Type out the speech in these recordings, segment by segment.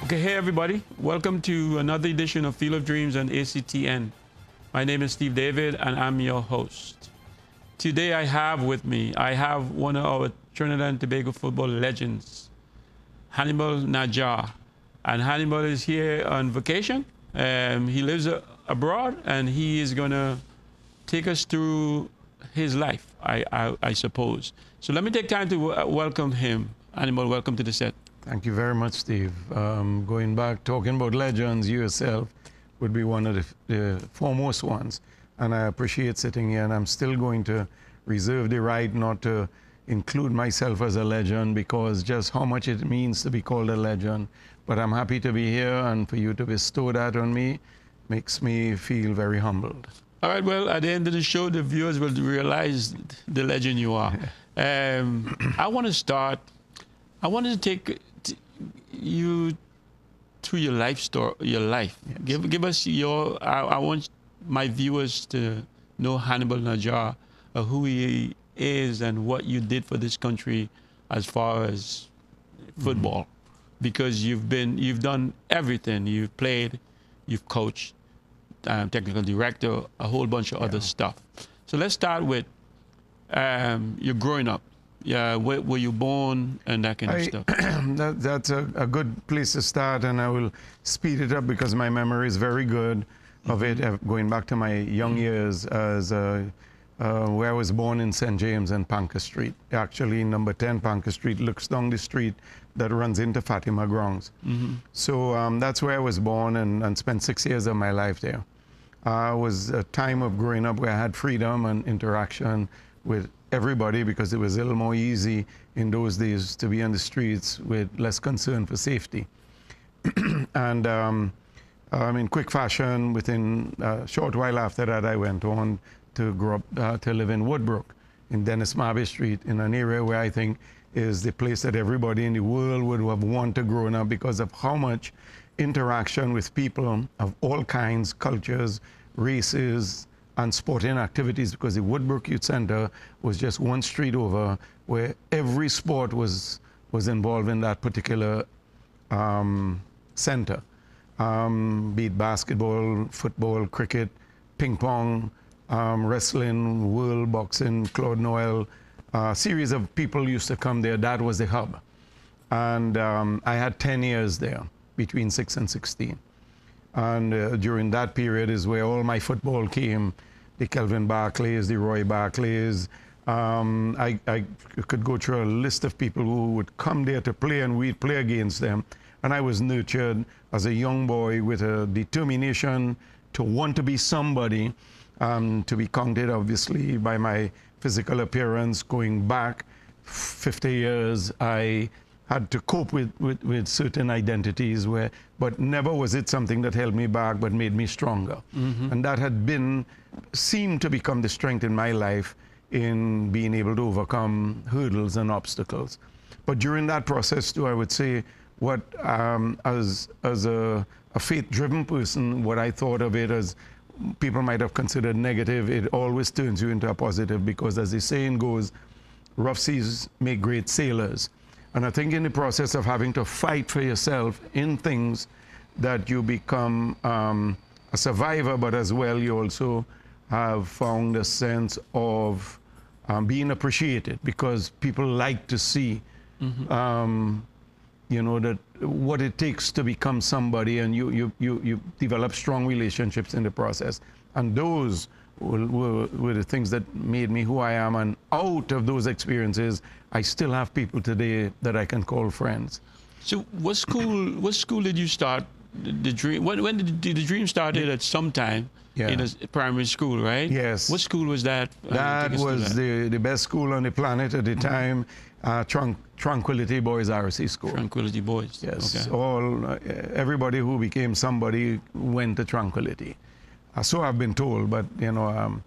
Okay, hey everybody. Welcome to another edition of Field of Dreams on ACTN. My name is Steve David and I'm your host. Today I have one of our Trinidad and Tobago football legends, Hannibal Najjar. And Hannibal is here on vacation. He lives abroad and he is going to take us through his life, I suppose. So let me take time to welcome him. Hannibal, welcome to the set. Thank you very much, Steve. Going back, talking about legends, you yourself would be one of the foremost ones. And I appreciate sitting here, and I'm still going to reserve the right not to include myself as a legend because just how much it means to be called a legend. But I'm happy to be here, and for you to bestow that on me makes me feel very humbled. All right, well, at the end of the show, the viewers will realize the legend you are. I want to take you through your life story, Yes. Give us I want my viewers to know Hannibal Najjar, who he is and what you did for this country as far as football. Because you've done everything. You've played, you've coached, technical director, a whole bunch of other stuff. So let's start with your growing up. Yeah, where were you born and that kind of stuff? That's a good place to start, and I will speed it up because my memory is very good of it, going back to my young years as where I was born in St. James and Panker Street. Actually, number 10 Panker Street looks down the street that runs into Fatima Grounds. So that's where I was born and spent 6 years of my life there. It was a time of growing up where I had freedom and interaction with everybody because it was a little more easy in those days to be on the streets with less concern for safety. And in quick fashion, within a short while after that, I went on to grow up to live in Woodbrook, in Dennis Marby Street, in an area where I think is the place that everybody in the world would have wanted to grow up because of how much interaction with people of all kinds, cultures, races, and sporting activities, because the Woodbrook Youth Center was just one street over where every sport was involved in that particular center. Be it basketball, football, cricket, ping pong, wrestling, world boxing, Claude Noel. A series of people used to come there. That was the hub. And I had 10 years there, between 6 and 16. And during that period is where all my football came, the Kelvin Barclays, the Roy Barclays. I could go through a list of people who would come there to play, and we'd play against them. And I was nurtured as a young boy with a determination to want to be somebody, to be counted, obviously, by my physical appearance. Going back 50 years, I had to cope with certain identities, but never was it something that held me back but made me stronger. And that seemed to become the strength in my life in being able to overcome hurdles and obstacles. But during that process too, I would say what, as a faith-driven person, what I thought of it as people might have considered negative, it always turns you into a positive, because as the saying goes, rough seas make great sailors. And I think in the process of having to fight for yourself in things that you become a survivor, but as well you also have found a sense of being appreciated, because people like to see, you know, that what it takes to become somebody, and you develop strong relationships in the process. And those were the things that made me who I am. And out of those experiences, I still have people today that I can call friends. So what school did you start the dream? When did the dream started? At some time in a primary school, right? Yes. What school was that? That was the best school on the planet at the time, Tranquility Boys RC School. Tranquility Boys. Yes. Okay. Everybody who became somebody went to Tranquility. So I've been told, but you know,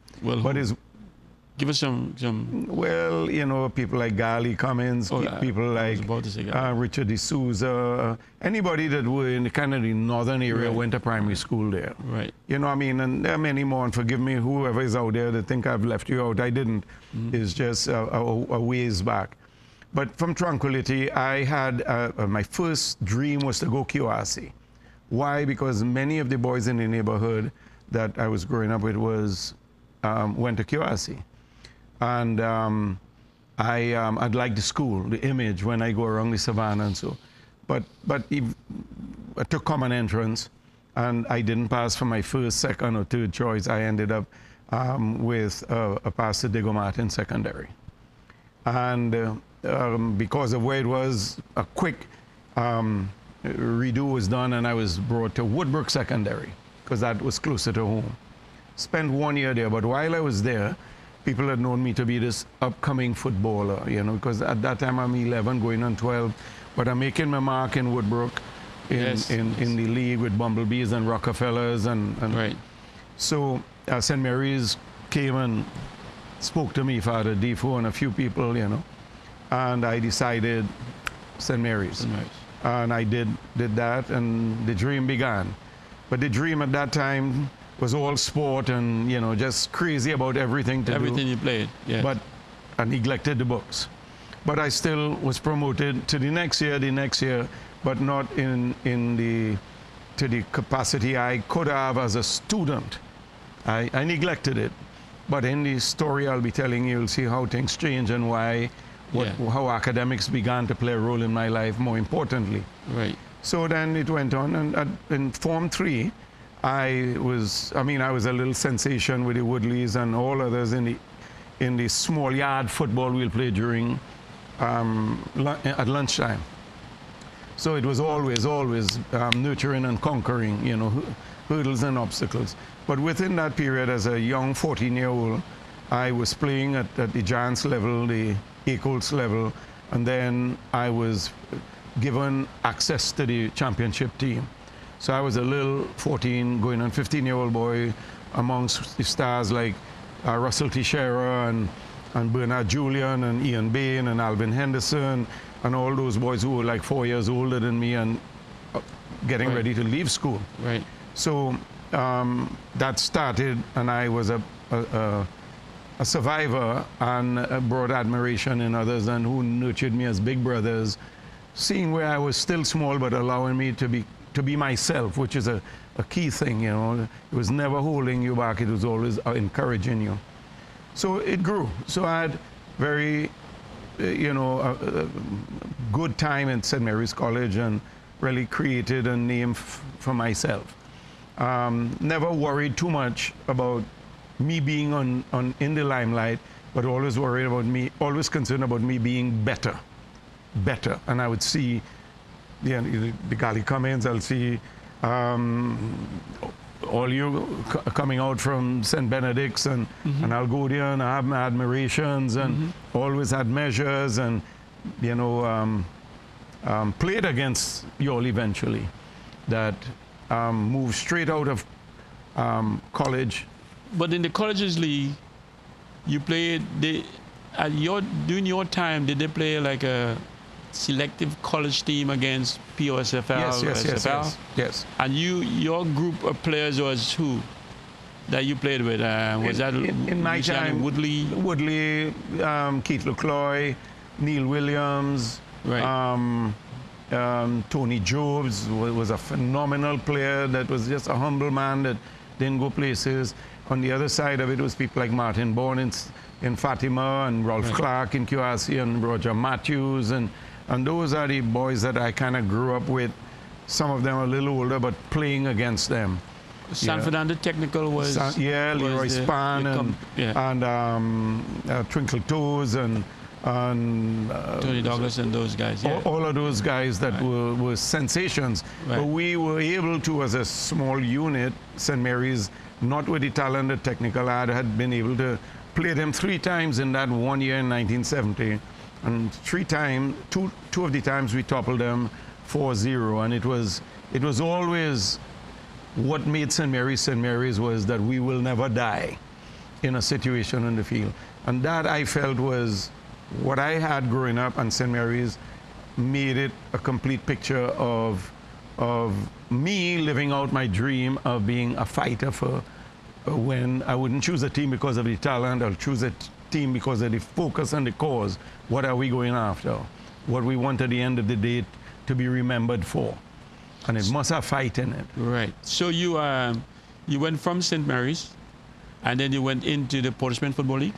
give us some. Well, you know, people like Gali Cummins, people like Richard D'Souza, anybody that were in the kind of the northern area went to primary school there. Right. You know, I mean, and there are many more. And forgive me, whoever is out there that think I've left you out, I didn't. It's just a ways back. But from Tranquility, I had my first dream was to go QRC. Why? Because many of the boys in the neighborhood that I was growing up with went to QRC. And I'd like the school, the image when I go around the savannah and so. But I took common entrance, and I didn't pass for my first, second, or third choice. I ended up with a pass to Diego Martin Secondary. And because of where it was, a quick redo was done, and I was brought to Woodbrook Secondary, because that was closer to home. Spent 1 year there, but while I was there, people had known me to be this upcoming footballer, you know, because at that time I'm 11, going on 12, but I'm making my mark in Woodbrook, in the league with Bumblebees and Rockefellers, and right. So St. Mary's came and spoke to me, Father Defoe and a few people, you know, and I decided St. Mary's. St. Mary's. And I did that, and the dream began. But the dream at that time was all sport and, you know, just crazy about everything to do. Everything you played, yeah. But I neglected the books. But I still was promoted to the next year, but not to the capacity I could have as a student. I neglected it. But in the story I'll be telling you, you'll see how things change and how academics began to play a role in my life, more importantly. Right. So then it went on, and in Form 3, I was a little sensation with the Woodleys and all others in the small yard football we'll play during at lunchtime. So it was always nurturing and conquering, you know, hurdles and obstacles. But within that period, as a young 14-year-old, I was playing at the Giants level, the Eagles level, and then I was given access to the championship team. So I was a little 14, going on 15-year-old boy amongst the stars like Russell Teixeira and Bernard Julian and Ian Bain and Alvin Henderson and all those boys who were like 4 years older than me and getting ready to leave school. Right. So that started, and I was a survivor and brought admiration in others, and who nurtured me as big brothers, seeing where I was still small but allowing me to be myself, which is a key thing, you know. It was never holding you back, it was always encouraging you. So it grew. So I had very, a good time at St. Mary's College and really created a name for myself. Never worried too much about me being in the limelight, but always concerned about me being better. And I would see the galley come-ins, I'll see all you coming out from St. Benedict's, and I'll go there and I have my admirations and always had measures and, played against you all eventually, that moved straight out of college. But in the colleges league, you played, during your time, did they play like a selective college team against POSFL? Yes. And your group of players was who that you played with? Was that in my time? Woodley, Keith LeCloy, Neil Williams, right. Tony Jobs was a phenomenal player that was just a humble man that didn't go places. On the other side of it was people like Martin Bourne in Fatima and Rolf Clark in QRC and Roger Matthews, and those are the boys that I kind of grew up with. Some of them a little older, but playing against them. San Fernando Technical was... Leroy Span and Twinkle Toes and Tony Douglas and those guys. Yeah. All of those guys that were sensations. Right. But we were able to, as a small unit, St. Mary's, not with the talent that Technical had been able to play them 3 times in that 1 year in 1970. And 3 times, two of the times we toppled them 4-0. And it was always what made St. Mary's was that we will never die in a situation on the field. And that I felt was what I had growing up, and St. Mary's made it a complete picture of me living out my dream of being a fighter for when I wouldn't choose a team because of the talent. I'll choose a team because of the focus and the cause. What are we going after? What we want at the end of the day to be remembered for. And it must have fight in it. Right. So you went from St. Mary's, and then you went into the Portsmouth Football League?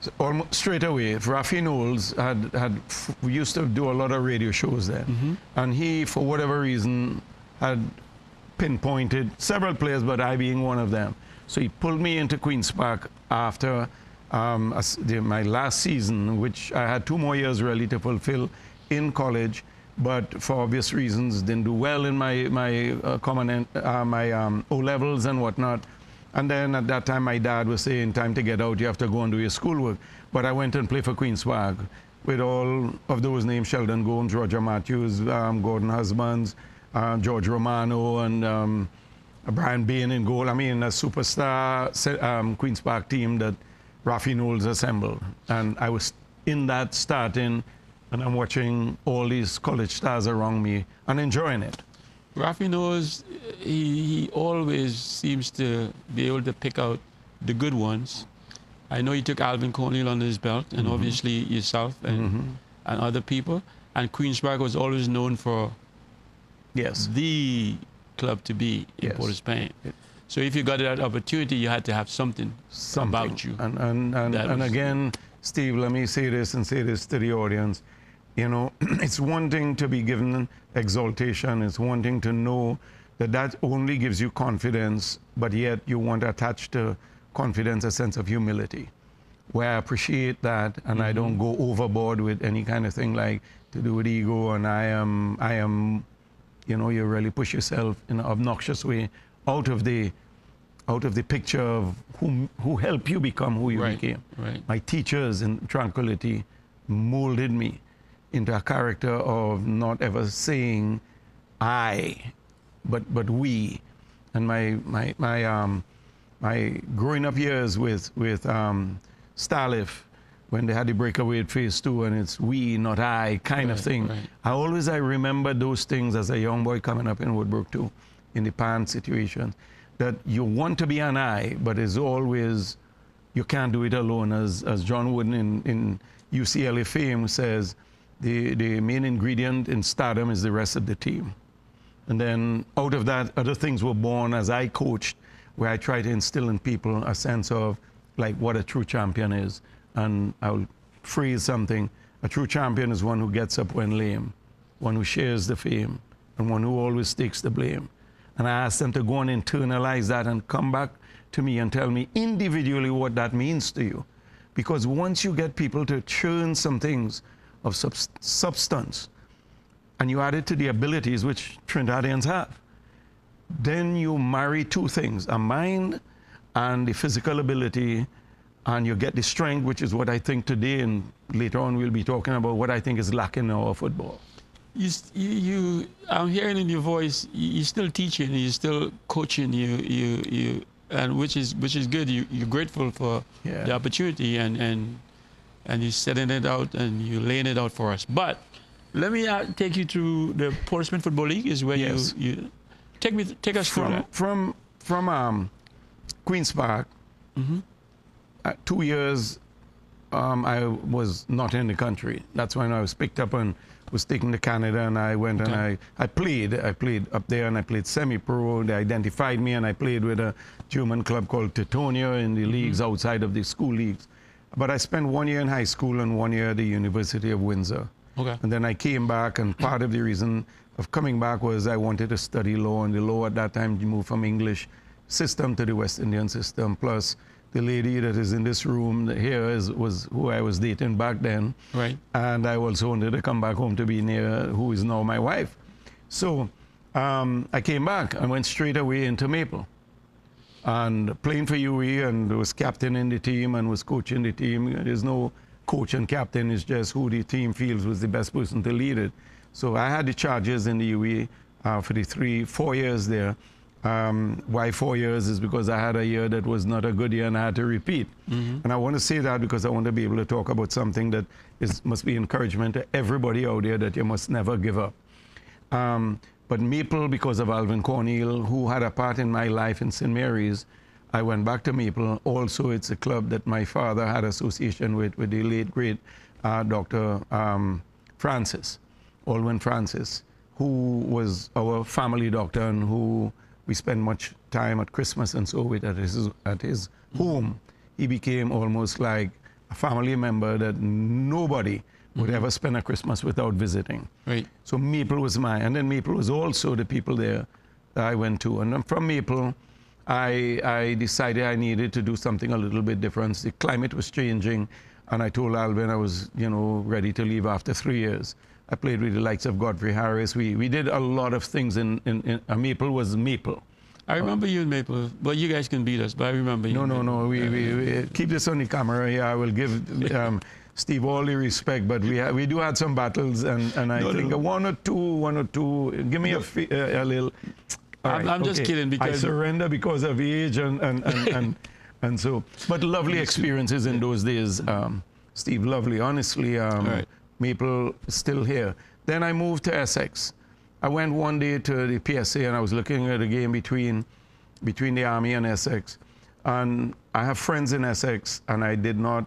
So almost straight away. Rafi Knowles we used to do a lot of radio shows then. And he, for whatever reason, had pinpointed several players, but I being one of them. So he pulled me into Queen's Park after my last season, which I had 2 more years really to fulfill in college, but for obvious reasons didn't do well in my O-levels and whatnot. And then at that time my dad was saying, time to get out, you have to go and do your schoolwork. But I went and played for Queen's Park with all of those names: Sheldon Gomes, Roger Matthews, Gordon Husbands, George Romano, and Brian Bain in goal. I mean, a superstar Queen's Park team that Rafi Knowles assembled. And I was in that starting, and I'm watching all these college stars around me and enjoying it. Rafi Knowles, he always seems to be able to pick out the good ones. I know he took Alvin Cornell under his belt, and obviously yourself and other people. And Queen's Park was always known for the club to be in Port of Spain. So if you got that opportunity, you had to have something about you. And again, Steve, let me say this and say this to the audience. You know, it's one thing to be given exaltation. It's one thing to know that that only gives you confidence, but yet you want to attach to confidence a sense of humility, where I appreciate that, and I don't go overboard with any kind of thing like to do with ego, and I am, you know, you really push yourself in an obnoxious way out of the picture of who helped you become who you became. Right. My teachers in Tranquility molded me into a character of not ever saying I, but we. And my growing up years with Starliff, when they had the breakaway at phase 2, and it's we, not I kind of thing. Right. I remember those things as a young boy coming up in Woodbrook too, in the pan situation, that you want to be an I, but it's always, you can't do it alone. As John Wooden in UCLA fame says, the main ingredient in stardom is the rest of the team. And then out of that, other things were born as I coached, where I try to instill in people a sense of like what a true champion is. And I'll phrase something: a true champion is one who gets up when lame, one who shares the fame, and one who always takes the blame. And I ask them to go and internalize that and come back to me and tell me individually what that means to you. Because once you get people to churn some things of substance, and you add it to the abilities which Trinidadians have, then you marry 2 things: a mind and the physical ability, and you get the strength, which is what I think today, and later on we'll be talking about what I think is lacking in our football. I'm hearing in your voice, you're still teaching, you're still coaching, and which is good. You're grateful for the opportunity, and you're setting it out and you're laying it out for us. But let me take you to the Portsmouth Football League. Is where you take us through that. From Queen's Park. 2 years I was not in the country. That's when I was picked up and was taken to Canada, and I went and I played up there, and I played semi-pro. They identified me, and I played with a German club called Teutonia in the leagues outside of the school leagues. But I spent 1 year in high school and 1 year at the University of Windsor. And then I came back, and part of the reason of coming back was I wanted to study law, and the law at that time moved from English system to the West Indian system. Plus, the lady that is in this room here was who I was dating back then. Right. And I also wanted to come back home to be near who is now my wife. So I came back and went straight away into Maple. And playing for UE, and was captain in the team and was coaching the team. There's no coach and captain, it's just who the team feels was the best person to lead it. So I had the charges in the UE for the 4 years there. Why 4 years is because I had a year that was not a good year and I had to repeat. And I want to say that because I want to be able to talk about something that must be encouragement to everybody out there, that you must never give up. But Maple, because of Alvin Cornell, who had a part in my life in St. Mary's, I went back to Maple. Also, it's a club that my father had association with the late, great Dr. Francis, Alwyn Francis, who was our family doctor and who we spent much time at Christmas and so with at his home. He became almost like a family member that nobody would ever spend a Christmas without visiting. Right. So Maple was mine. And then Maple was also the people there that I went to. And then from Maple, I decided I needed to do something a little bit different. The climate was changing, and I told Alvin I was, ready to leave after 3 years. I played with the likes of Godfrey Harris. We did a lot of things in Maple was Maple. I remember you in Maple. Well, you guys can beat us, but I remember you. No. We keep this on the camera here. I will give Steve all the respect, but we do had some battles, and I think one or two. Give me a little. I'm just kidding because I surrender because of age and so. But lovely experiences in those days, Steve. Lovely, honestly. Right. Maple is still here. Then I moved to Essex. I went one day to the PSA and I was looking at a game between the Army and Essex. And I have friends in Essex, and I did not.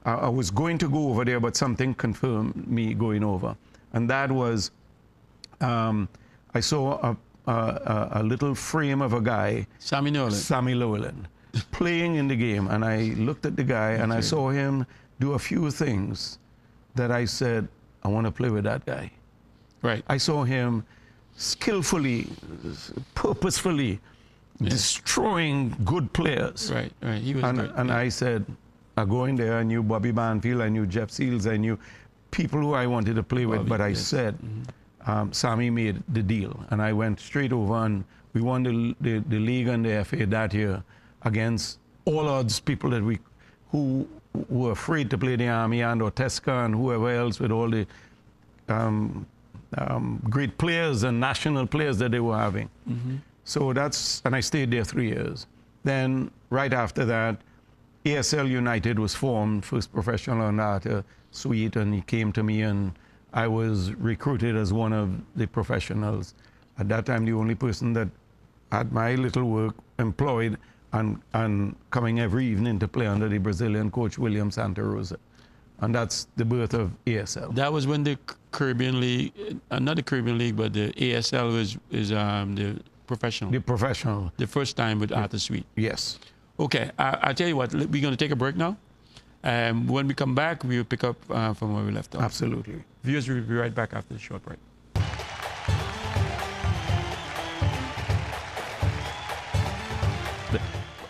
I was going to go over there, but something confirmed me going over, and that was I saw a little frame of a guy, Sammy Llewellyn, playing in the game, and I looked at the guy and I saw him do a few things that I said, I want to play with that guy. Right. I saw him skillfully, purposefully destroying good players. Right. He was great. And I said, I go in there, I knew Bobby Banfield, I knew Jeff Seals, I knew people who I wanted to play with, but I said, Sammy made the deal. And I went straight over, and we won the league and the FA that year against all odds people that who were afraid to play the Army and or Tesca and whoever else with all the great players and national players that they were having. So and I stayed there 3 years. Then right after that, ASL United was formed, first professional underwriter suite, and he came to me and I was recruited as one of the professionals. At that time, the only person that had my little work employed and coming every evening to play under the Brazilian coach, William Santa Rosa. And that's the birth of ASL. That was when the Caribbean League, not the Caribbean League, but the ASL was the professional. The professional. The first time with Arthur Sweet. Yes. Okay, I'll tell you what, we're going to take a break now. When we come back, we'll pick up from where we left off. Absolutely. Viewers, we'll be right back after the short break.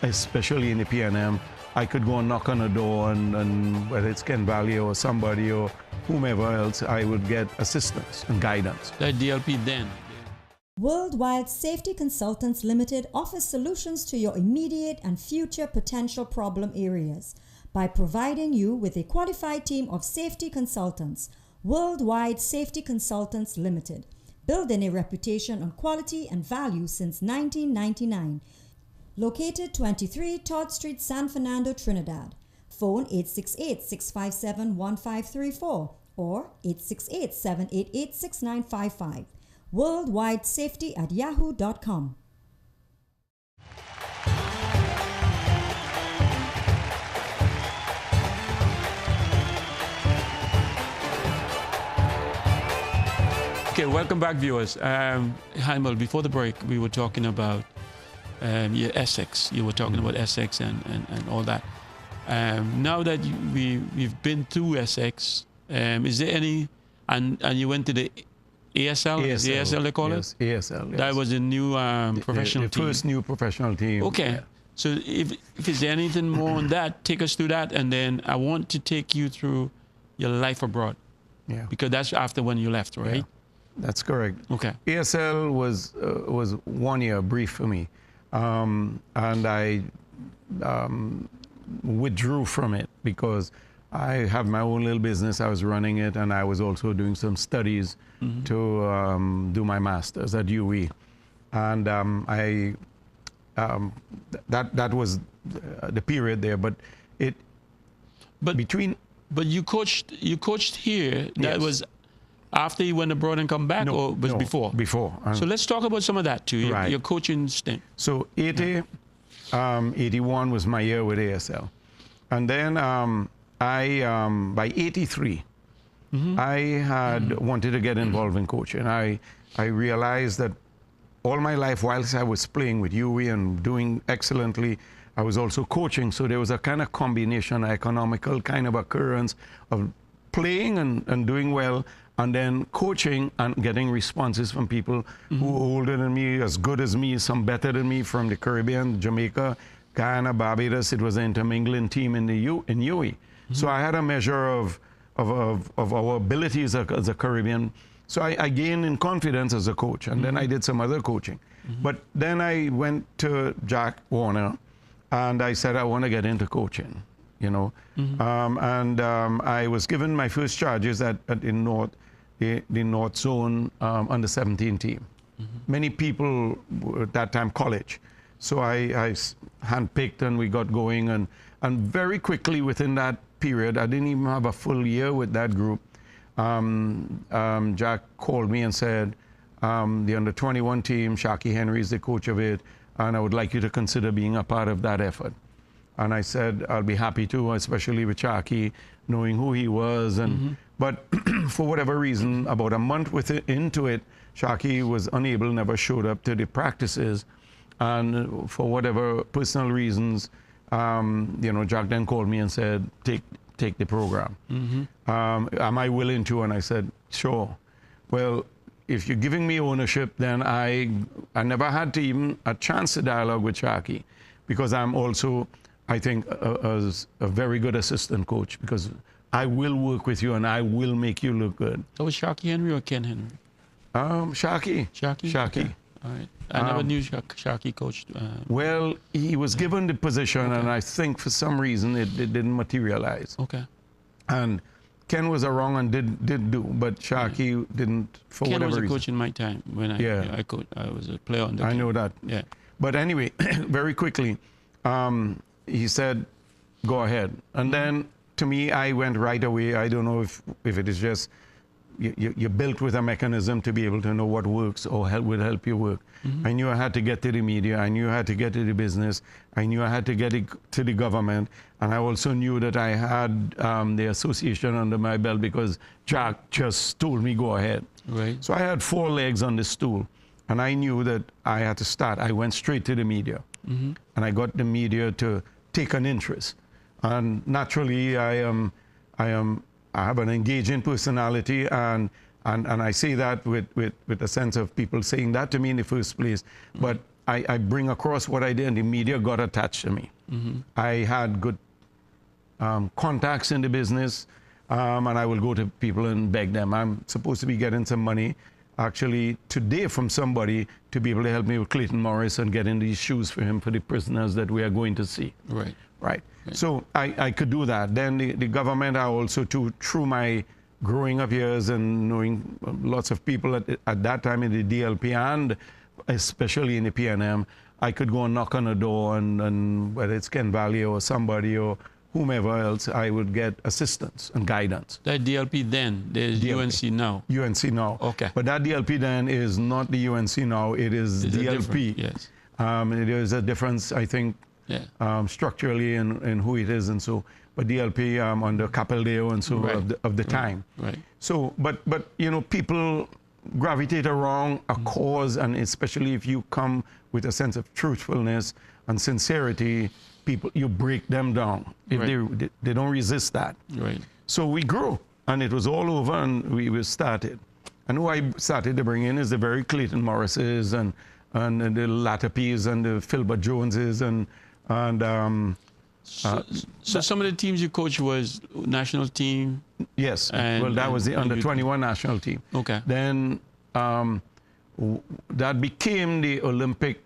Especially in the PNM, I could go and knock on a door, and whether it's Ken Valley or somebody or whomever else, I would get assistance and guidance. That DLP then. Worldwide Safety Consultants Limited offers solutions to your immediate and future potential problem areas by providing you with a qualified team of safety consultants. Worldwide Safety Consultants Limited, building a reputation on quality and value since 1999. Located 23 Todd Street, San Fernando, Trinidad. Phone 868-657-1534 or 868-788-6955. worldwidesafety@yahoo.com. Okay, welcome back, viewers. Hannibal, before the break, we were talking about Essex. You were talking about Essex and all that. Now that we've been through Essex, is there any, and you went to the ASL? The ASL they call it? ASL, yes. That was a new professional team. The first new professional team. Okay. Yeah. So if is there anything more on that, take us through that, and then I want to take you through your life abroad. Yeah. Because that's after when you left, right? Yeah. That's correct. Okay. ASL was 1 year brief for me, and I withdrew from it because I have my own little business. I was running it, and I was also doing some studies to do my master's at UE, and that was the period there. But you coached here. That was after you went abroad and come back, or was before? Before. So let's talk about some of that too. Your coaching stint. So 80, 81 was my year with ASL. And then by 83, I had wanted to get involved in coaching. I realized that all my life, whilst I was playing with Huey and doing excellently, I was also coaching. So there was a kind of combination, economical kind of occurrence of playing and doing well, and then coaching and getting responses from people who were older than me, as good as me, some better than me, from the Caribbean, Jamaica, Guyana, Barbados. It was an intermingling team in Huey. So I had a measure of our abilities as a Caribbean. So I gained in confidence as a coach, and then I did some other coaching. But then I went to Jack Warner, and I said, I want to get into coaching, you know. I was given my first charges at the North Zone under 17 team. Many people were at that time college. So I handpicked, and we got going, and very quickly within that period, I didn't even have a full year with that group. Jack called me and said, the under 21 team, Sharky Henry is the coach of it, and I would like you to consider being a part of that effort. And I said, I'll be happy to, especially with Sharky, knowing who he was. But for whatever reason, about a month into it, Sharky was unable, never showed up to the practices. And for whatever personal reasons, you know, Jack then called me and said, take the program. Am I willing to? And I said, sure. Well, if you're giving me ownership, then I never had to even a chance to dialogue with Sharky, because I'm also, I think, a very good assistant coach, because I will work with you and I will make you look good. That was Sharky Henry or Ken Henry? Sharky. Sharky? Okay. All right. I never knew Sharky coached. Well, he was given the position, and I think for some reason it didn't materialize. Okay. And Ken was around and did do, but Sharky didn't, for Ken whatever was a reason. coach in my time when I coached. I was a player on the I team. know that. Yeah. But anyway, very quickly, he said, go ahead. And then to me, I went right away. I don't know if it is just you're built with a mechanism to be able to know what works or will help you work. I knew I had to get to the media. I knew I had to get to the business. I knew I had to get it to the government. And I also knew that I had the association under my belt, because Jack just told me go ahead. Right. So I had 4 legs on the stool, and I knew that I had to start. I went straight to the media, and I got the media to take an interest. And naturally, I have an engaging personality, and I say that with a sense of people saying that to me in the first place. But I bring across what I did, and the media got attached to me. I had good contacts in the business, and I will go to people and beg them. I'm supposed to be getting some money actually today from somebody to be able to help me with Clayton Morris and getting these shoes for him for the prisoners that we are going to see. Right. Right. So I could do that. Then the government, I also, through my growing up years and knowing lots of people at that time in the DLP and especially in the PNM, I could go and knock on a door, and whether it's Ken Valley or somebody or whomever else, I would get assistance and guidance. That DLP then, there's DLP. UNC now. UNC now. Okay. But that DLP then is not the UNC now, it is DLP. Yes. There is a difference, I think, structurally in who it is, and so, but DLP under Capildeo and so of the time. Right. So, but you know, people gravitate around a cause, and especially if you come with a sense of truthfulness and sincerity, people, you break them down if they don't resist that. Right. So we grew, and it was all over, and we started. And who I started to bring in is the very Clayton Morrises and the Latapis and the Philbert Joneses so some of the teams you coached was national team? Yes. Well, that was the under 21 national team. Okay. Then that became the Olympic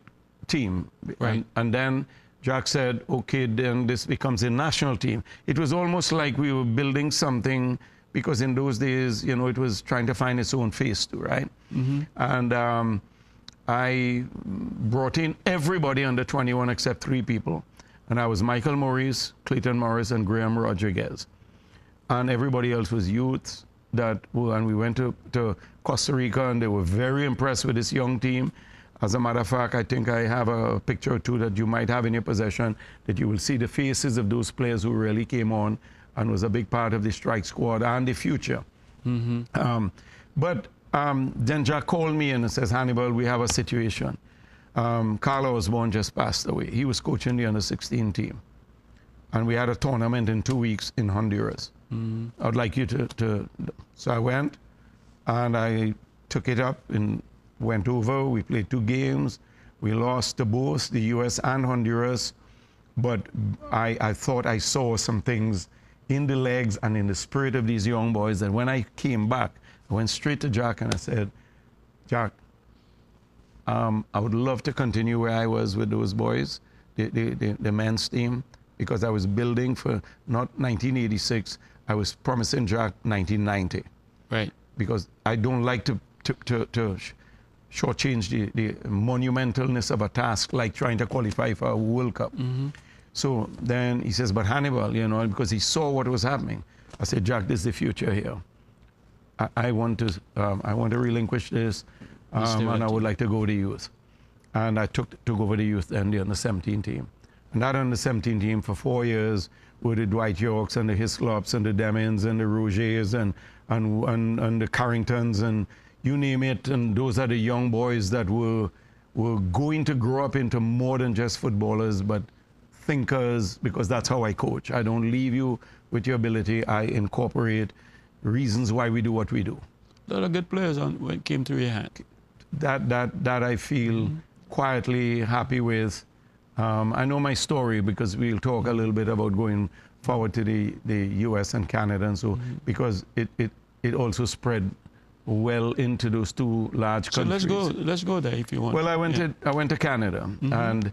team. Right. And then Jack said, okay, then this becomes a national team. It was almost like we were building something, because in those days, you know, it was trying to find its own face too, right? And I brought in everybody under 21 except 3 people. And I was Michael Maurice, Clayton Morris, and Graham Rodriguez. And everybody else was youth and we went to Costa Rica, and they were very impressed with this young team. As a matter of fact, I think I have a picture or two that you might have in your possession that you will see the faces of those players who really came on and was a big part of the strike squad and the future. But then Jack called me and says, Hannibal, we have a situation. Carlo Osborne just passed away. He was coaching the under-16 team. And we had a tournament in 2 weeks in Honduras. I would like you to... So I went and I took it up and went over. We played 2 games. We lost to both the U.S. and Honduras. But I thought I saw some things in the legs and in the spirit of these young boys that when I came back, I went straight to Jack and I said, Jack, I would love to continue where I was with those boys, the men's team, because I was building for not 1986, I was promising Jack 1990. Right. Because I don't like to shortchange the monumentalness of a task like trying to qualify for a World Cup. So then he says, but Hannibal, you know, because he saw what was happening. I said, Jack, this is the future here. I want to relinquish this, and I would like to go to youth. And I took over the youth and the under-17 team. And that under-17 team for 4 years with the Dwight Yorks and the Hislops and the Demins and the Rogers and the Carringtons and you name it. And those are the young boys that were going to grow up into more than just footballers, but thinkers, because that's how I coach. I don't leave you with your ability. I incorporate reasons why we do what we do. A lot of good players when it came through your hand. That I feel quietly happy with. I know my story because we'll talk a little bit about going forward to the U.S. and Canada and so, because it also spread well into those 2 large countries. So let's go there if you want. Well, I went to Canada and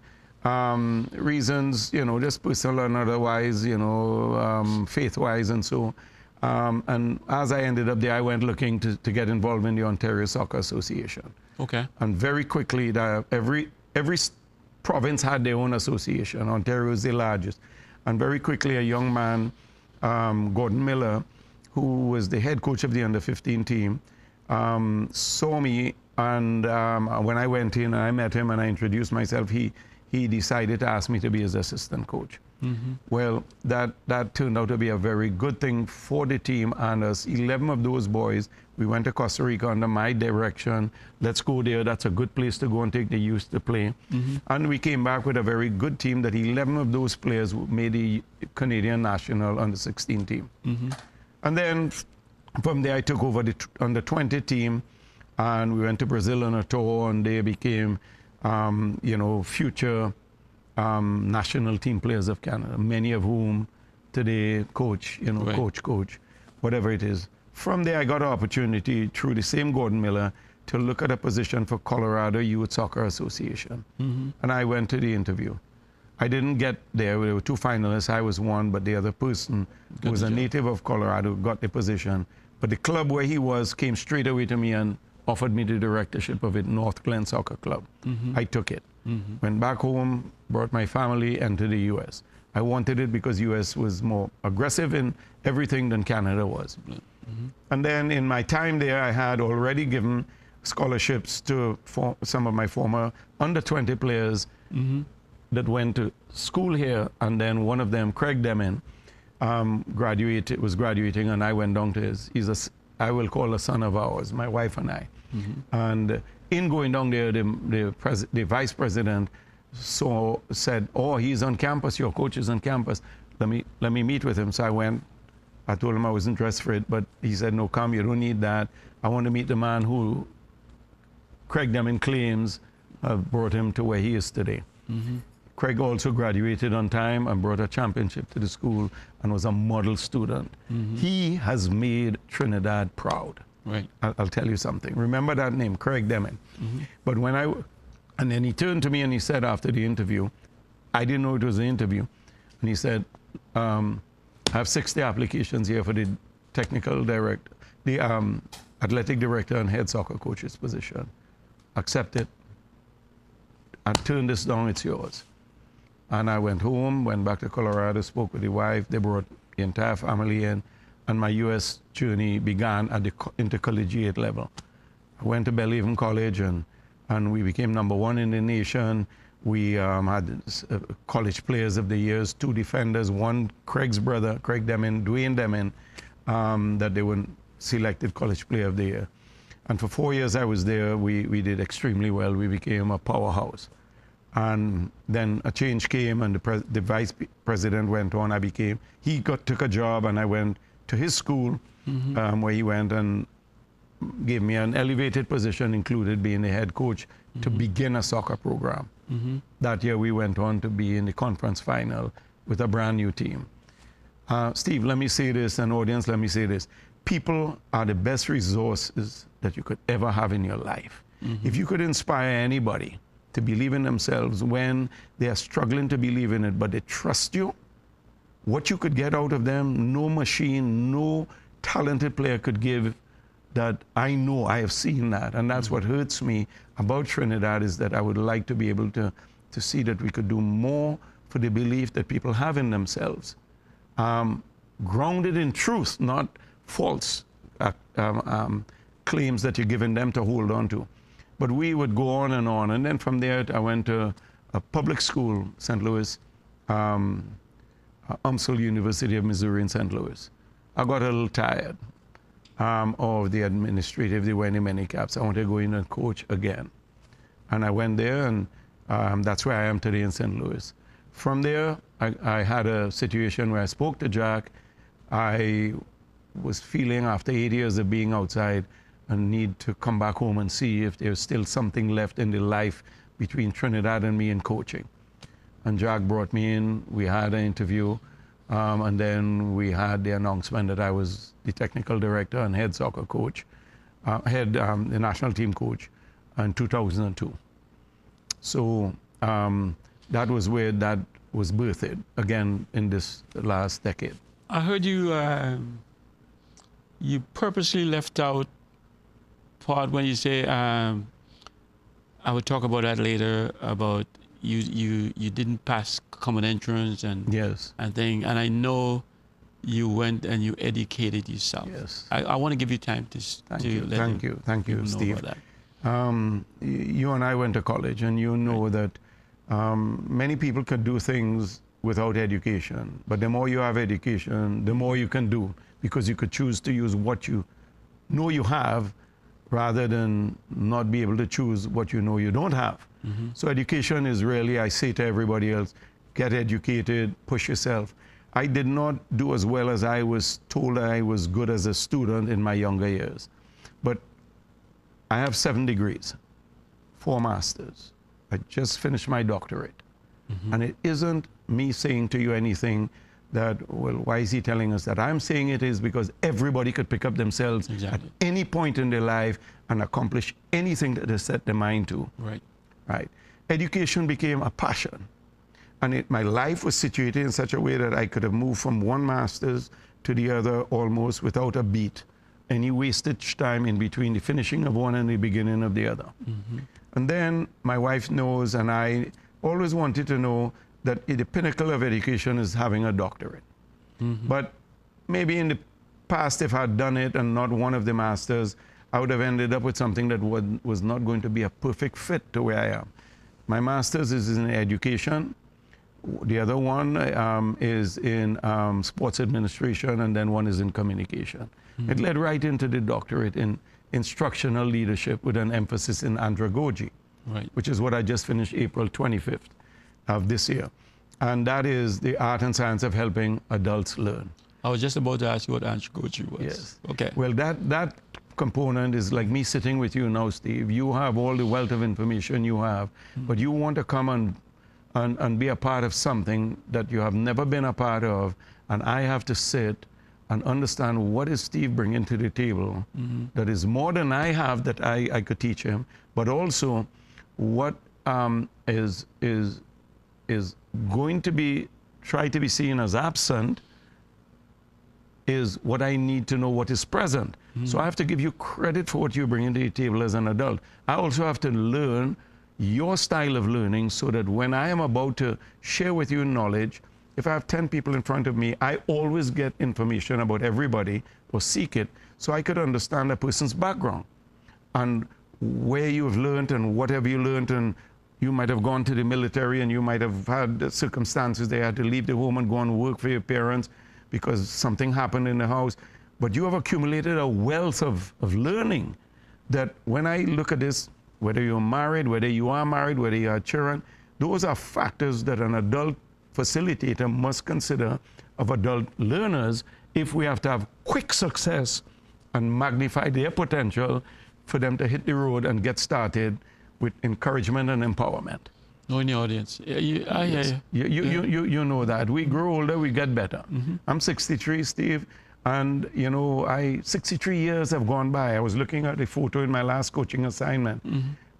reasons, you know, just personal and otherwise, you know, faith-wise and so. And as I ended up there, I went looking to get involved in the Ontario Soccer Association. Okay. And very quickly, every province had their own association. Ontario is the largest. And very quickly, a young man, Gordon Miller, who was the head coach of the under-15 team, saw me. And when I went in and I met him and I introduced myself, he decided to ask me to be his assistant coach. Well, that turned out to be a very good thing for the team. And as 11 of those boys, we went to Costa Rica under my direction. Let's go there. That's a good place to go and take the youth to play. And we came back with a very good team that 11 of those players made the Canadian national under-16 team. And then from there, I took over the under-20 team. And we went to Brazil on a tour, and they became, you know, future national team players of Canada, many of whom today coach, you know, right. coach, whatever it is. From there, I got an opportunity through the same Gordon Miller to look at a position for Colorado Youth Soccer Association. And I went to the interview. I didn't get there. There were 2 finalists. I was one, but the other person, who was a native of Colorado, got the position. But the club where he was came straight away to me and offered me the directorship of it, North Glen Soccer Club. I took it. Went back home, brought my family, and to the U.S. I wanted it because U.S. was more aggressive in everything than Canada was. And then in my time there, I had already given scholarships to some of my former under-20 players that went to school here. And then one of them, Craig Demin, was graduating, and I went down to his. I will call a son of ours, my wife and I. And in going down there, the vice president said, oh, he's on campus, your coach is on campus. Let me meet with him. So I went. I told him I wasn't dressed for it, but he said, no, come, you don't need that. I want to meet the man who Craig Demin claims brought him to where he is today. Craig also graduated on time and brought a championship to the school and was a model student. He has made Trinidad proud. Right. I'll tell you something. Remember that name, Craig Demin. But and then he turned to me and he said after the interview, I didn't know it was an interview, and he said, I have 60 applications here for the technical director, the athletic director and head soccer coach's position. Accept it. I turn this down, it's yours. And I went home, went back to Colorado, spoke with the wife. They brought the entire family in, and my U.S. journey began at the intercollegiate level. I went to Belhaven College and and we became #1 in the nation. We had college players of the years, 2 defenders, one Craig's brother, Craig Deming, Dwayne Deming, that they were selected college player of the year. And for 4 years I was there, we did extremely well. We became a powerhouse. And then a change came, and the vice president went on. He took a job, and I went to his school, where he went and gave me an elevated position, included being the head coach to begin a soccer program. That year we went on to be in the conference final with a brand new team. Steve, let me say this, and audience, let me say this. People are the best resources that you could ever have in your life. If you could inspire anybody to believe in themselves when they are struggling to believe in it, but they trust you, what you could get out of them, no machine, no talented player could give. That I know, I have seen that, and that's what hurts me about Trinidad, is that I would like to be able to see that we could do more for the belief that people have in themselves. Grounded in truth, not false claims that you're giving them to hold on to. But we would go on, and then from there I went to a public school, St. Louis, UMSL, University of Missouri in St. Louis. I got a little tired of the administrative, the wearing many caps. I wanted to go in and coach again. And I went there, and that's where I am today in St. Louis. From there, I had a situation where I spoke to Jack. I was feeling, after 8 years of being outside, a need to come back home and see if there's still something left in the life between Trinidad and me in coaching. And Jack brought me in. We had an interview. And then we had the announcement that I was the technical director and head soccer coach, the national team coach in 2002. So that was where that was birthed again in this last decade. I heard you you purposely left out part when you say, I would talk about that later, about you didn't pass common entrance and yes, and I know you went and you educated yourself. Yes, I want to give you time to thank you, Steve. That. You and I went to college, and you know that many people can do things without education, but the more you have education, the more you can do, because you could choose to use what you know you have rather than not be able to choose what you know you don't have. So education is really, I say to everybody else, get educated, push yourself. I did not do as well as I was told I was good as a student in my younger years. But I have 7 degrees, 4 masters. I just finished my doctorate. And it isn't me saying to you anything that, well, why is he telling us that? I'm saying it is because everybody could pick up themselves at any point in their life and accomplish anything that they set their mind to. Right. Education became a passion. And my life was situated in such a way that I could have moved from one master's to the other almost without a beat, any wastage time in between the finishing of one and the beginning of the other. And then my wife knows, and I always wanted to know, that the pinnacle of education is having a doctorate. But maybe in the past, if I had done it and not one of the masters, I would have ended up with something that was not going to be a perfect fit to where I am. My master's is in education. The other one is in sports administration, and then one is in communication. It led right into the doctorate in instructional leadership with an emphasis in andragogy, which is what I just finished April 25th of this year. And that is the art and science of helping adults learn. I was just about to ask you what andragogy was. Yes. Okay. Well, that component is like me sitting with you now, Steve. You have all the wealth of information you have, but you want to come and be a part of something that you have never been a part of, and I have to sit and understand what is Steve bringing to the table that is more than I have that I could teach him, but also what is going to be try to be seen as absent is what I need to know what is present. So I have to give you credit for what you're bringing to the table as an adult. I also have to learn your style of learning so that when I am about to share with you knowledge, if I have 10 people in front of me, I always get information about everybody or seek it so I could understand a person's background and where you've learned and what have you learned, and you might have gone to the military and you might have had circumstances they had to leave the home and go and work for your parents because something happened in the house. But you have accumulated a wealth of learning that when I look at this, whether you're married, whether you are married, whether you have children, those are factors that an adult facilitator must consider of adult learners if we have to have quick success and magnify their potential for them to hit the road and get started with encouragement and empowerment. No, in the audience. I hear you. You know that. We grow older, we get better. I'm 63, Steve, and 63 years have gone by. I was looking at the photo in my last coaching assignment,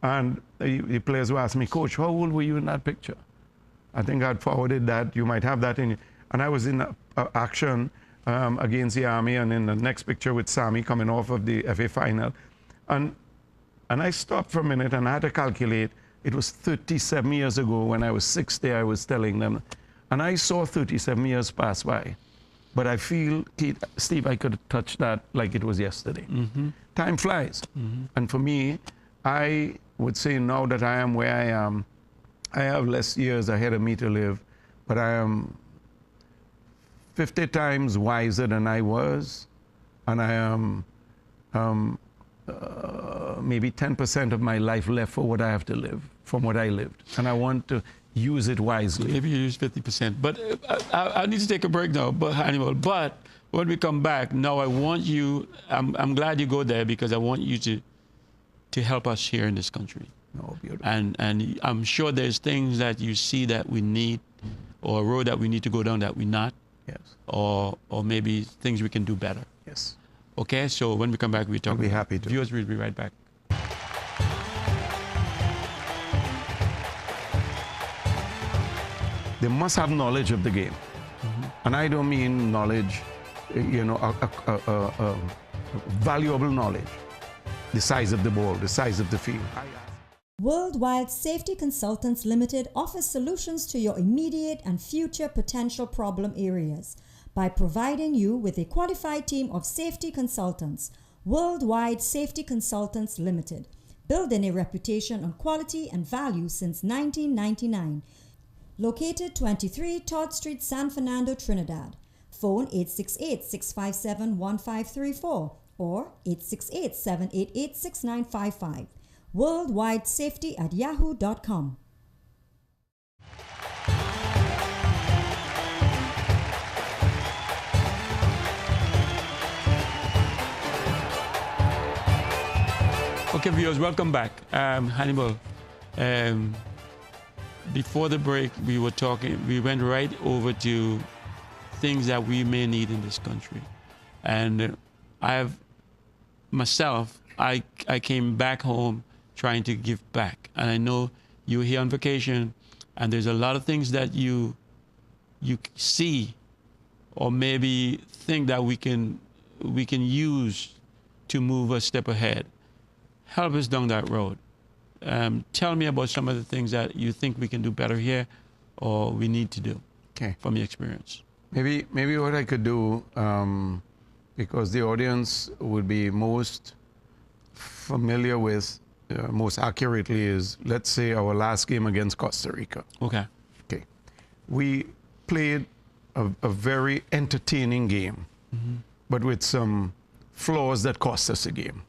and the players were asking me, Coach, how old were you in that picture? I think I'd forwarded that. You might have that in. And I was in action against the Army, and in the next picture with Sammy coming off of the FA final. And I stopped for a minute and I had to calculate. It was 37 years ago when I was 60, I was telling them. And I saw 37 years pass by. But I feel, Steve, I could touch that like it was yesterday. Time flies. And for me, I would say now that I am where I am, I have less years ahead of me to live, but I am 50 times wiser than I was, and I am maybe 10% of my life left for what I have to live, from what I lived. And I want to use it wisely. Maybe you use 50%. But I need to take a break now, Hannibal. But when we come back, now I want you, I'm glad you go there because I want you to help us here in this country. Oh, beautiful. And I'm sure there's things that you see that we need, or a road that we need to go down that we're not. Yes. Or maybe things we can do better. Yes. Okay, so when we come back, we talk. I'll be happy to. Viewers, we'll be right back. They must have knowledge of the game. And I don't mean knowledge, valuable knowledge. The size of the ball, the size of the field. Worldwide Safety Consultants Limited offers solutions to your immediate and future potential problem areas by providing you with a qualified team of safety consultants. Worldwide Safety Consultants Limited, building a reputation on quality and value since 1999. Located 23 Todd Street, San Fernando, Trinidad. Phone 868-657-1534 or 868-788-6955. worldwidesafety@yahoo.com. Okay, viewers, welcome back. Hannibal, before the break, we went right over to things that we may need in this country. And I came back home trying to give back. And I know you're here on vacation, and there's a lot of things that you see or maybe think that we can use to move a step ahead. Help us down that road. Tell me about some of the things that you think we can do better here or we need to do. Okay. From your experience. Maybe what I could do, because the audience would be most familiar with, most accurately, is, let's say, our last game against Costa Rica. Okay. Okay. We played a very entertaining game, but with some flaws that cost us a game.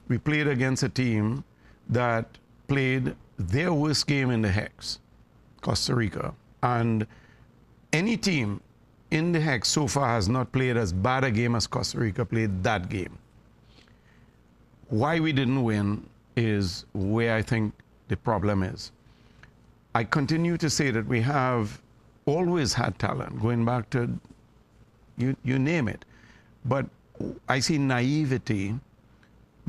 We played against a team that played their worst game in the Hex, Costa Rica. And any team in the Hex so far has not played as bad a game as Costa Rica played that game. Why we didn't win is where I think the problem is. I continue to say that we have always had talent, going back to you name it. But I see naivety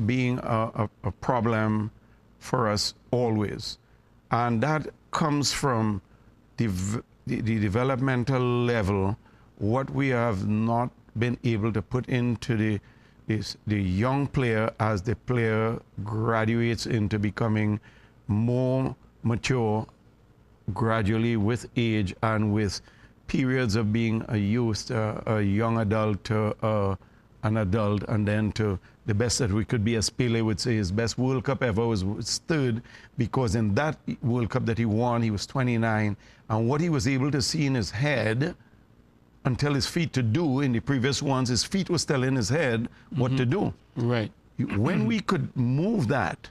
being a problem for us always. And that comes from the developmental level, what we have not been able to put into the young player as the player graduates into becoming more mature gradually with age and with periods of being a youth, a young adult, a an adult, and then to the best that we could be, as Pele would say, his best World Cup ever was third, because in that World Cup that he won, he was 29, and what he was able to see in his head and tell his feet to do in the previous ones, his feet was telling his head what to do. Right. When we could move that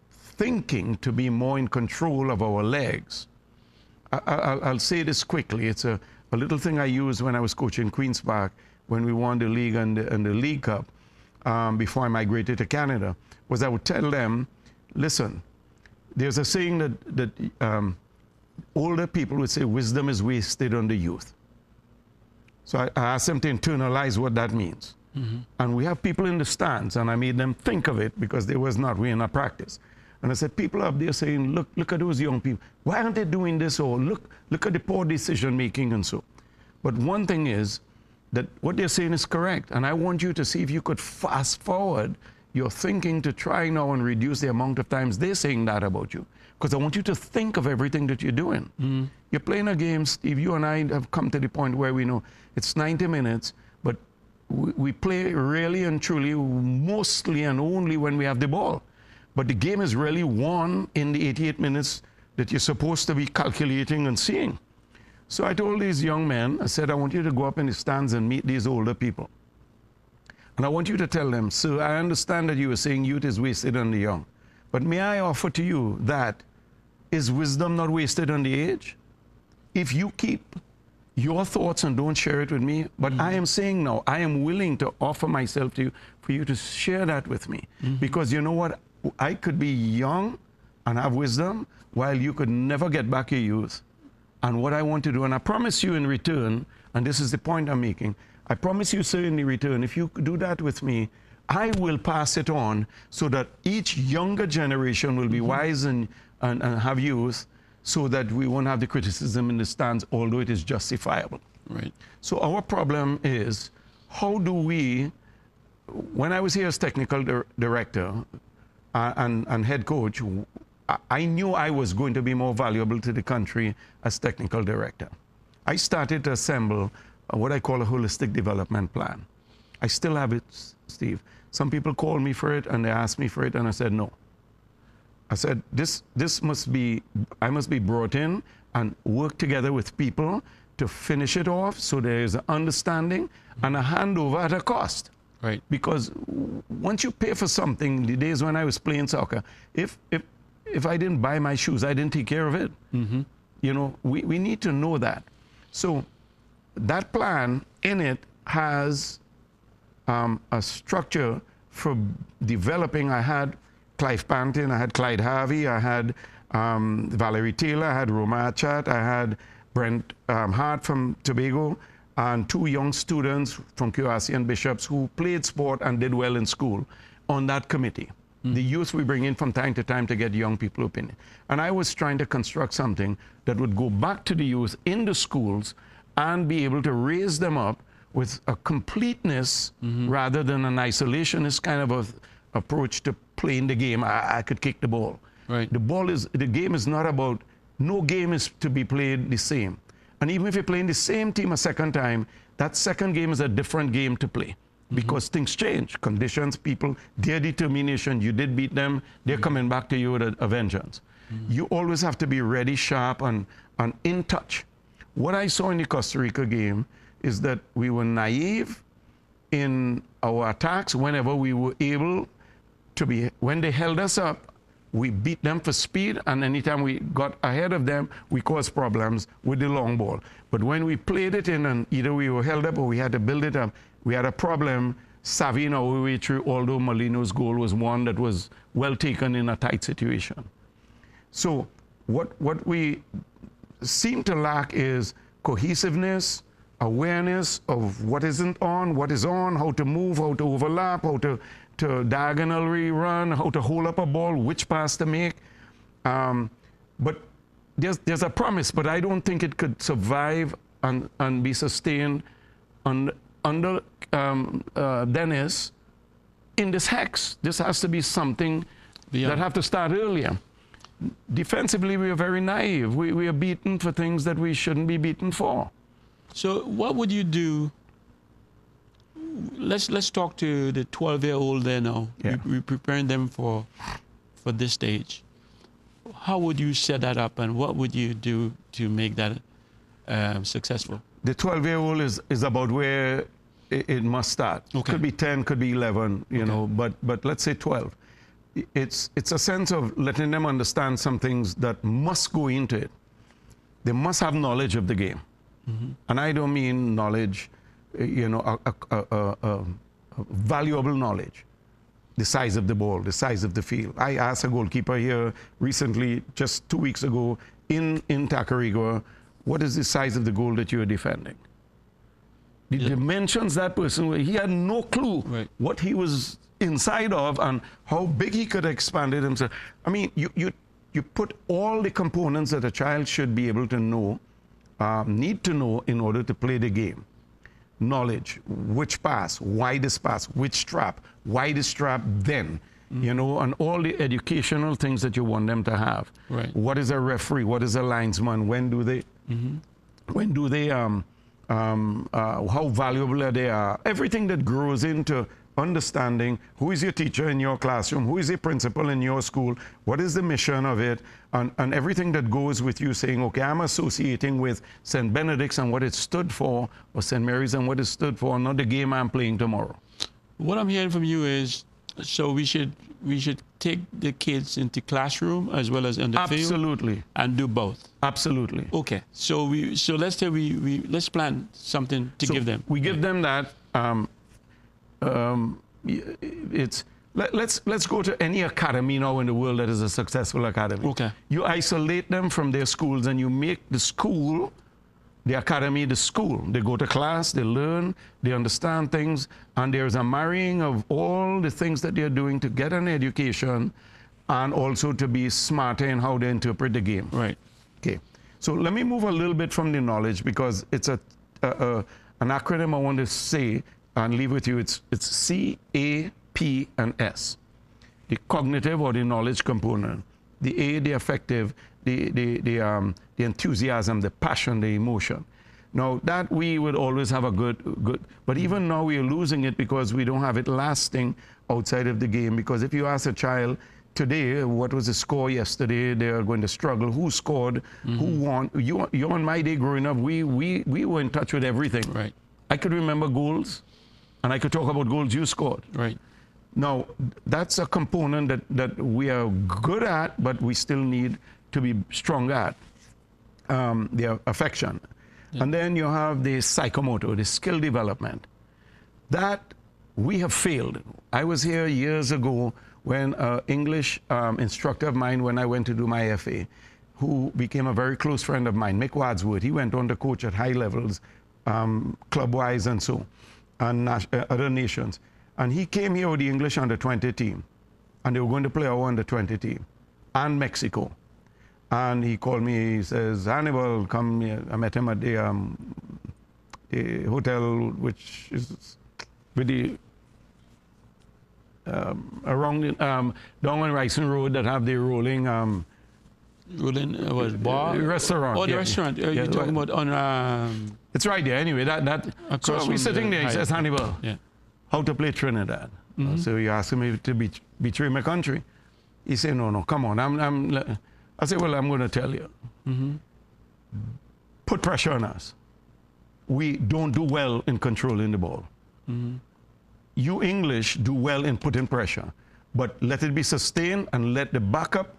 thinking to be more in control of our legs, I'll say this quickly. It's a little thing I used when I was coaching Queen's Park when we won the league and the League Cup before I migrated to Canada, was I would tell them, listen, there's a saying that older people would say wisdom is wasted on the youth. So I asked them to internalize what that means. And we have people in the stands, and I made them think of it because they was not, we in our practice. And I said, people up there saying, look at those young people. Why aren't they doing this? Or look at the poor decision making and so. But one thing is that what they're saying is correct. And I want you to see if you could fast forward your thinking to try now and reduce the amount of times they're saying that about you. Because I want you to think of everything that you're doing. You're playing a game, Steve, you and I have come to the point where we know it's 90 minutes, but we play really and truly mostly and only when we have the ball. But the game is really won in the 88 minutes that you're supposed to be calculating and seeing. So I told these young men, I said, I want you to go up in the stands and meet these older people. And I want you to tell them, sir, I understand that you were saying youth is wasted on the young. But may I offer to you that, is wisdom not wasted on the age? If you keep your thoughts and don't share it with me, but I am saying now, I am willing to offer myself to you for you to share that with me. Because you know what? I could be young and have wisdom while you could never get back your youth. And what I want to do, and I promise you in return, and this is the point I'm making, I promise you, sir, in return, if you do that with me, I will pass it on so that each younger generation will be wise and have youth, so that we won't have the criticism in the stands, although it is justifiable. Right. So our problem is, how do we, when I was here as technical director and head coach, I knew I was going to be more valuable to the country as technical director. I started to assemble what I call a holistic development plan. I still have it, Steve. Some people call me for it and they ask me for it, and I said no. I said, I must be brought in and work together with people to finish it off so there is an understanding and a handover at a cost. Right. Because once you pay for something, the days when I was playing soccer, if I didn't buy my shoes, I didn't take care of it. You know, we need to know that. So that plan in it has a structure for developing. I had Clive Pantin, I had Clyde Harvey, I had Valerie Taylor, I had Roma Achat, I had Brent Hart from Tobago, and 2 young students from QRC and Bishops who played sport and did well in school on that committee. The youth we bring in from time to time to get young people opinion. And I was trying to construct something that would go back to the youth in the schools and be able to raise them up with a completeness rather than an isolationist kind of a approach to playing the game. I could kick the ball. Right. The game is not about, no game is to be played the same. And even if you're playing the same team a second time, that second game is a different game to play. Because things change, conditions, people, their determination, you did beat them, they're coming back to you with a vengeance. You always have to be ready, sharp, and in touch. What I saw in the Costa Rica game is that we were naive in our attacks whenever we were able to be, when they held us up, we beat them for speed, and anytime we got ahead of them, we caused problems with the long ball. But when we played it in, and either we were held up or we had to build it up, we had a problem savvying our way through, although Molino's goal was one that was well taken in a tight situation. So what we seem to lack is cohesiveness, awareness of what isn't on, what is on, how to move, how to overlap, how to diagonally run, how to hold up a ball, which pass to make. But there's a promise, but I don't think it could survive and be sustained under Dennis in this hex. This has to be something that have to start earlier. Defensively, we are very naive. We are beaten for things that we shouldn't be beaten for. So what would you do let's talk to the 12-year-old there now. Yeah. We're preparing them for this stage. How would you set that up, and what would you do to make that successful? The 12-year-old is about where it must start. Okay. Could be 10, could be 11, you know, but let's say 12. It's a sense of letting them understand some things that must go into it. They must have knowledge of the game. And I don't mean knowledge, you know, a valuable knowledge. The size of the ball, the size of the field. I asked a goalkeeper here recently, just 2 weeks ago, in Tacarigua, what is the size of the goal that you're defending? The dimensions that person, he had no clue what he was inside of and how big he could expand it himself. I mean, you put all the components that a child should be able to know, need to know in order to play the game. Knowledge, which pass, why this pass, which strap, why this strap then, you know, and all the educational things that you want them to have. Right. What is a referee? What is a linesman? When do they, how valuable they are? Everything that grows into understanding who is your teacher in your classroom, who is your principal in your school, what is the mission of it, and everything that goes with you saying, okay, I'm associating with St. Benedict's and what it stood for, or St. Mary's and what it stood for, not the game I'm playing tomorrow. What I'm hearing from you is, so we should take the kids into classroom as well as on the field. Absolutely. And do both. Absolutely. Okay. So let's say let's plan something to give them. We give them that. Let's go to any academy now in the world that is a successful academy. Okay. You isolate them from their schools and you make the school, the academy, the school. They go to class, they learn, they understand things, and there's a marrying of all the things that they're doing to get an education and also to be smarter in how they interpret the game. Right. Okay. So let me move a little bit from the knowledge because it's an acronym I want to say and leave with you. It's C, A, P, and S. The cognitive or the knowledge component. The A, the affective, the enthusiasm, the passion, the emotion. Now that we would always have a good, but even now we are losing it because we don't have it lasting outside of the game. Because if you ask a child today, what was the score yesterday, they are going to struggle. Who scored? Who won? You on my day growing up, we were in touch with everything. Right. I could remember goals, and I could talk about goals you scored. Right. Now, that's a component that we are good at, but we still need to be strong at, the affection. Yeah. And then you have the psychomotor, the skill development. That we have failed. I was here years ago when an English instructor of mine, when I went to do my FA, who became a very close friend of mine, Mick Wadsworth. He went on to coach at high levels, club-wise and so, and other nations. And he came here with the English under-20 team, and they were going to play our under-20 team, and Mexico. And he called me, he says, Hannibal, come here. I met him at the hotel, which is with the, around, down on Ryson Road that have the rolling, what, bar? Restaurant. Oh, the restaurant. You're talking about on... it's right there. Anyway, so we're sitting there, he says, Hannibal. Yeah. How to play Trinidad. So you ask me to betray my country. He said, no, come on. I said, well, I'm going to tell you. Put pressure on us. We don't do well in controlling the ball. You English do well in putting pressure, but let it be sustained and let the backup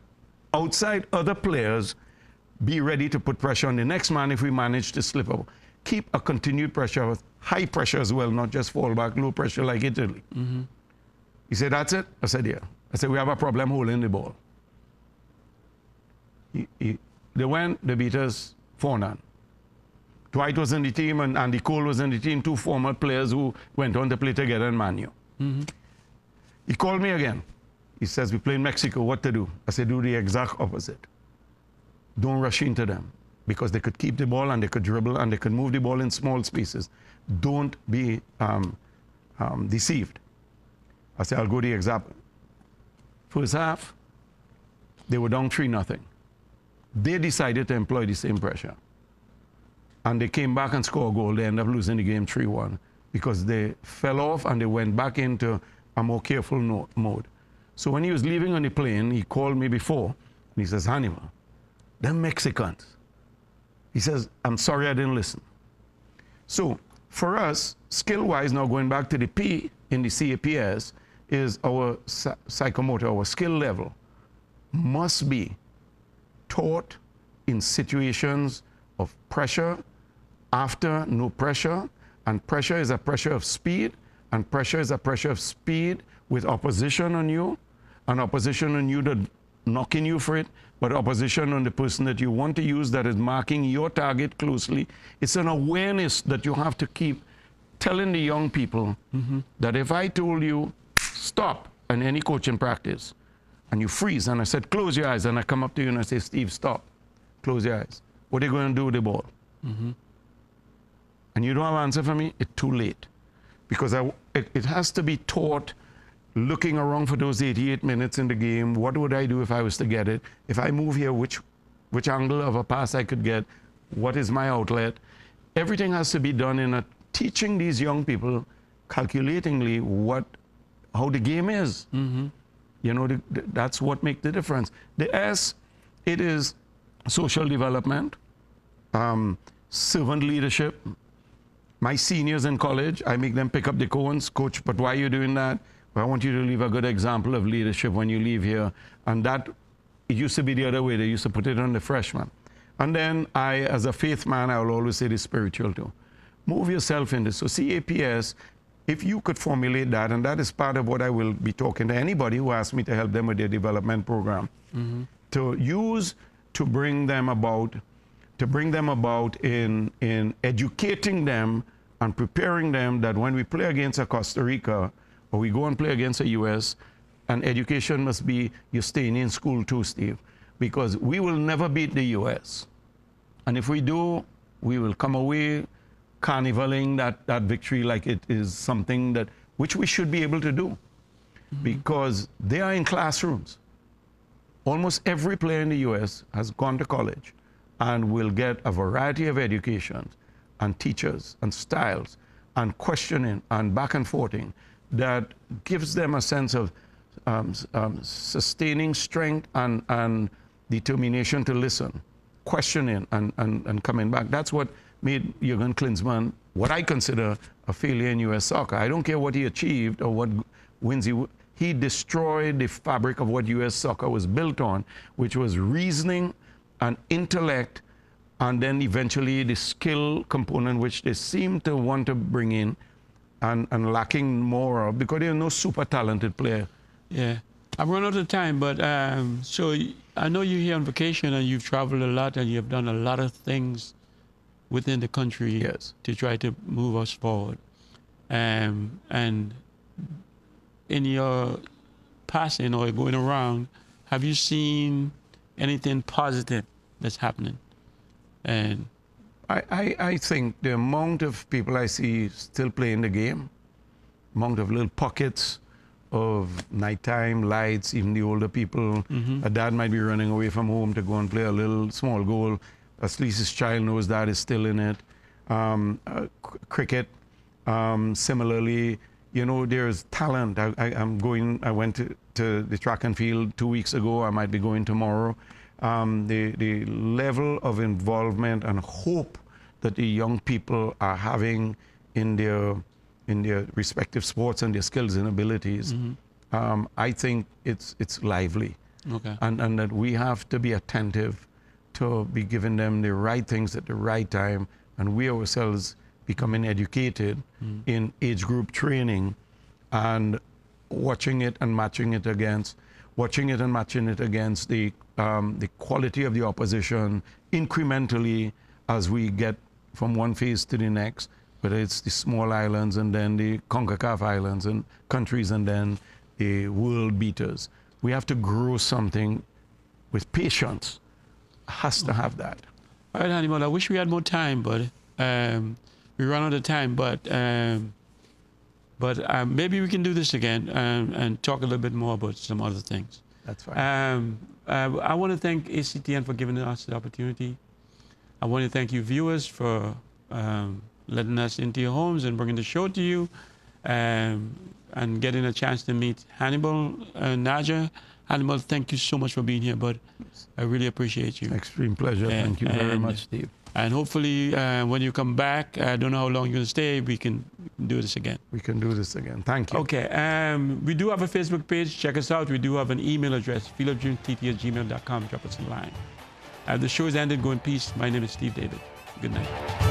outside other players be ready to put pressure on the next man if we manage to slip up. Keep a continued pressure, high pressure as well, not just fall back, low pressure like Italy. He said, that's it? I said, yeah. I said, we have a problem holding the ball. They went, they beat us 4-0. Dwight was in the team and Andy Cole was in the team, two former players who went on to play together in Man U. He called me again. He says, we play in Mexico, what to do? I said, do the exact opposite. Don't rush into them, because they could keep the ball and they could dribble and they could move the ball in small spaces. Don't be deceived. I said, I'll go the example. First half, they were down 3-0. They decided to employ the same pressure. And they came back and scored a goal. They ended up losing the game 3-1. because they fell off and they went back into a more careful mode. So when he was leaving on the plane, he called me before, and he says, Hannibal, them Mexicans. He says, I'm sorry I didn't listen. So for us, skill-wise, now going back to the P in the CAPS, is our psychomotor, our skill level, must be taught in situations of pressure, after no pressure, and pressure is a pressure of speed, and pressure is a pressure of speed with opposition on you, and opposition on you that knocking you for it, but opposition on the person that you want to use that is marking your target closely. It's an awareness that you have to keep telling the young people that if I told you, stop in any coaching practice, and you freeze, and I said, close your eyes, and I come up to you and I say, Steve, stop, close your eyes. What are you going to do with the ball? And you don't have an answer for me, it's too late. Because it has to be taught looking around for those 88 minutes in the game. What would I do if I was to get it? If I move here, which angle of a pass I could get? What is my outlet? Everything has to be done in teaching these young people calculatingly how the game is. You know, that's what makes the difference. The S, it is social development, servant leadership. My seniors in college, I make them pick up the cones. Coach, but why are you doing that? Well, I want you to leave a good example of leadership when you leave here. And that, it used to be the other way. They used to put it on the freshman. And then I, as a faith man, I will always say the spiritual too. Move yourself in this. So CAPS, if you could formulate that, and that is part of what I will be talking to anybody who asks me to help them with their development program, to use to bring them about in educating them and preparing them that when we play against a Costa Rica or we go and play against a US, and education must be you're staying in school too, Steve, because we will never beat the US. And if we do, we will come away carnivaling that victory like it is something which we should be able to do, because they are in classrooms. Almost every player in the US has gone to college and will get a variety of education and teachers and styles and questioning and back and forthing that gives them a sense of sustaining strength and determination to listen, questioning and coming back. That's what made Jurgen Klinsmann what I consider a failure in U.S. soccer. I don't care what he achieved or what wins he destroyed the fabric of what U.S. soccer was built on, which was reasoning and intellect, and then eventually the skill component, which they seem to want to bring in and lacking more of, because they're no super talented player. Yeah. I've run out of time, but so I know you're here on vacation and you've traveled a lot and you've done a lot of things within the country to try to move us forward. And in your passing or going around, have you seen anything positive that's happening? And I think the amount of people I see still playing the game, amount of little pockets of nighttime lights, even the older people, a dad might be running away from home to go and play a little small goal. At least his child knows dad is still in it. Cricket, similarly, you know, there's talent. I went to the track and field 2 weeks ago. I might be going tomorrow. The level of involvement and hope that the young people are having in their respective sports and their skills and abilities, I think it's lively. Okay. And that we have to be attentive to be giving them the right things at the right time, and we ourselves becoming educated in age group training and watching it and matching it against the quality of the opposition incrementally as we get from one phase to the next, whether it's the small islands and then the CONCACAF islands and countries and then the world beaters. We have to grow something with patience. Has to have that. All right, Hannibal, I wish we had more time, but we run out of time. But maybe we can do this again and talk a little bit more about some other things. That's fine. I want to thank ACTN for giving us the opportunity. I want to thank you viewers for letting us into your homes and bringing the show to you, and getting a chance to meet Hannibal and Najjar. Hannibal, thank you so much for being here, bud. I really appreciate you. Extreme pleasure. Thank you very much, Steve. And hopefully, when you come back, I don't know how long you're going to stay, we can do this again. We can do this again. Thank you. Okay. We do have a Facebook page. Check us out. We do have an email address, fieldofdreamstt@gmail.com. Drop us a line. The show is ended. Go in peace. My name is Steve David. Good night.